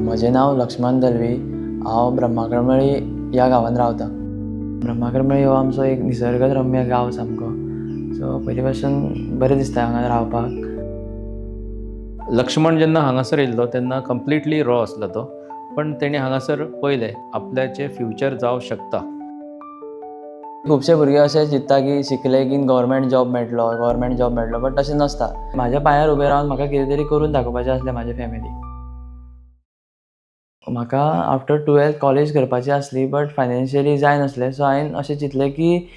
म्हजें नांव लक्ष्मण दलवी। हांव ब्रह्माकळमळी ह्या गांवांत रावता। ब्रह्माकळमळी हो आमचो एक निसर्गरम्य गांव सामको, सो पयलीं पासून बरें दिसता हांगा रावपाक। लक्ष्मण जेन्ना हांगासर येयल्लो तेन्ना कंप्लिटली रॉ आसलो तो, पण तेणी हांगासर पळयलें आपल्याचें फ्युचर जावं शकता। खुबशे भुरगे अशें चिंत्ता की शिकले की गव्हर्मेंट जॉब मेळटलो, बट तशें नासता। म्हाज्या पांयार उबें रावन म्हाका कितें तरी करून दाखोवपाचें आसलें म्हाजे फॅमिलीक। म्हाका आफ्टर 12th कॉलेज करपाची आसली, बट फायनॅन्शियली जाय नासलें, सो हांवें अशें चिंतलें की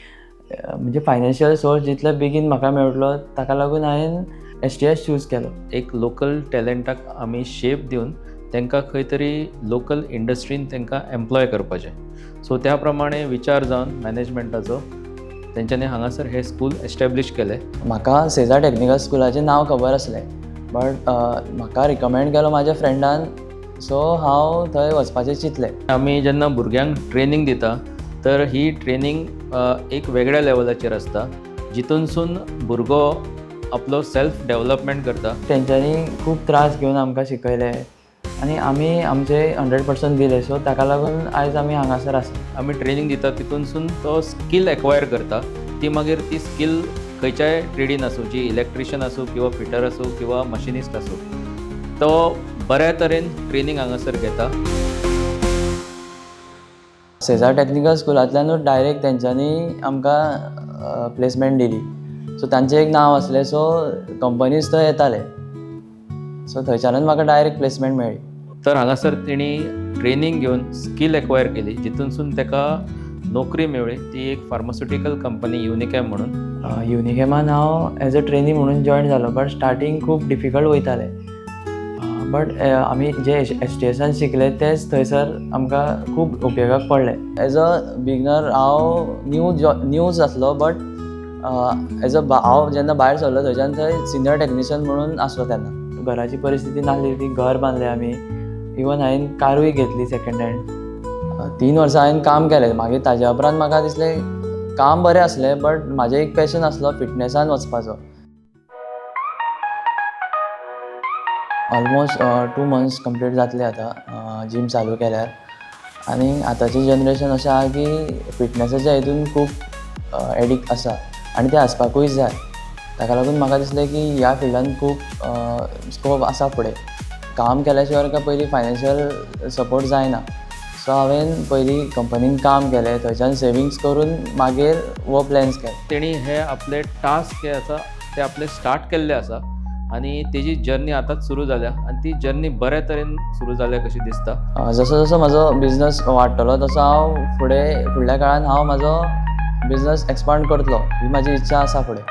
म्हणजे फायनॅन्शियल सोर्स जितले बेगीन म्हाका मेळटलो ताका लागून हांवें STS चूज केलो। एक लोकल टॅलंटाक आमी शेप दिवन तांकां खंय तरी लोकल इंडस्ट्रीन तांकां एम्प्लॉय करपाचें। सो त्या प्रमाणे विचार जावन मॅनेजमेंटाचो तेंच्यांनी हांगासर हें स्कूल एस्टॅब्लीश केलें। म्हाका सेजा टॅक्निकल स्कुलाचें नांव खबर आसलें, बट म्हाका रिकमेंड केलो म्हाज्या फ्रेंडान, सो हांव थंय वचपाचें चिंतलें। आमी जेन्ना भुरग्यांक ट्रेनींग दिता तर ही ट्रेनींग एक वेगळ्या लेवलाचेर आसता, जितूनसून भुरगो आपलो सेल्फ डेवलपमेंट करता। तेंच्यांनी खूब त्रास घेवन आमकां शिकयलें आनी आमी आमचे 100% दिले, सो ताका लागून आयज आमी हांगासर आसा। आमी ट्रेनींग दिता तितूनसून तो स्कील एक्वायर करता, ती मागीर ती स्कील खंयच्याय ट्रेडीन आसूं, जी इलेक्ट्रिशियन आसूं किंवा फिटर आसूं किंवा मशिनिस्ट आसूं, तो बऱ्या तरेन ट्रेनींग हांगासर घेता। सेजा टॅक्निकल स्कुलांतल्यानूच डायरेक्ट तेंच्यांनी आमकां प्लेसमेंट दिली, सो तांचें एक नांव आसलें, सो कंपनीज थंय येताले, सो थंयच्यानूच म्हाका डायरेक्ट प्लेसमेंट मेळ्ळी। तर हांगासर तेणी ट्रेनींग घेवन स्कील एक्वायर केली, जितूनसून ताका नोकरी मेळ्ळी। ती एक फार्मास्युटिकल कंपनी युनिकॅम म्हणून। युनिकॅमान हांव एज अ ट्रेनी म्हणून जॉयन जालो, बट स्टार्टींग खूब डिफिकल्ट वयतालें, बट आमी जे STSान शिकले तेच थंयसर आमकां खूब उपयोगाक पडले। एज अ बिगनर हांव न्यूज आसलो, बट हांव जेन्ना भायर सरलो थंयच्यान थंय सिनियर टॅक्निशियन म्हणून आसलो तेन्ना। घराची परिस्थिती नासली, ती घर बांदलें आमी, इवन हांवें कारूय घेतली सेकंड हँड। 3 वर्सां हांवें काम केलें, मागीर ताज्या उपरांत म्हाका दिसलें काम बरें आसलें, बट म्हाजें एक पॅशन आसलो फिटनॅसान वचपाचो। ऑलमोस्ट 2 मंथ्स कंप्लीट जातले आतां जीम चालू केल्यार, आनी आतांची जनरेशन अशें आसा की फिटनॅसाच्या हितून खूब एडिक्ट आसा आनी तें आसपाकूय जाय। ताका लागून म्हाका दिसलें की ह्या फिल्डान खूब स्कोप आसा फुडें। काम केल्या शिवाय काय पयलीं फायनॅन्शियल सपोर्ट जायना, सो हांवें पयलीं कंपनीन काम केलें, थंयच्यान सेविंग्स करून मागीर हो प्लॅन्स केलो। तेणी हे आपले टास्क जे आसा ते आपले स्टार्ट केल्ले आसा आनी तेजी जर्नी आतांच सुरू जाल्या, आनी ती जर्नी बऱ्या तरेन सुरू जाल्या कशी दिसता। जसो जसो म्हजो बिझनस वाडटलो तसो हांव फुडल्या काळान हांव म्हाजो बिझनस एक्सपांड करतलो, ही म्हाजी इच्छा आसा फुडें।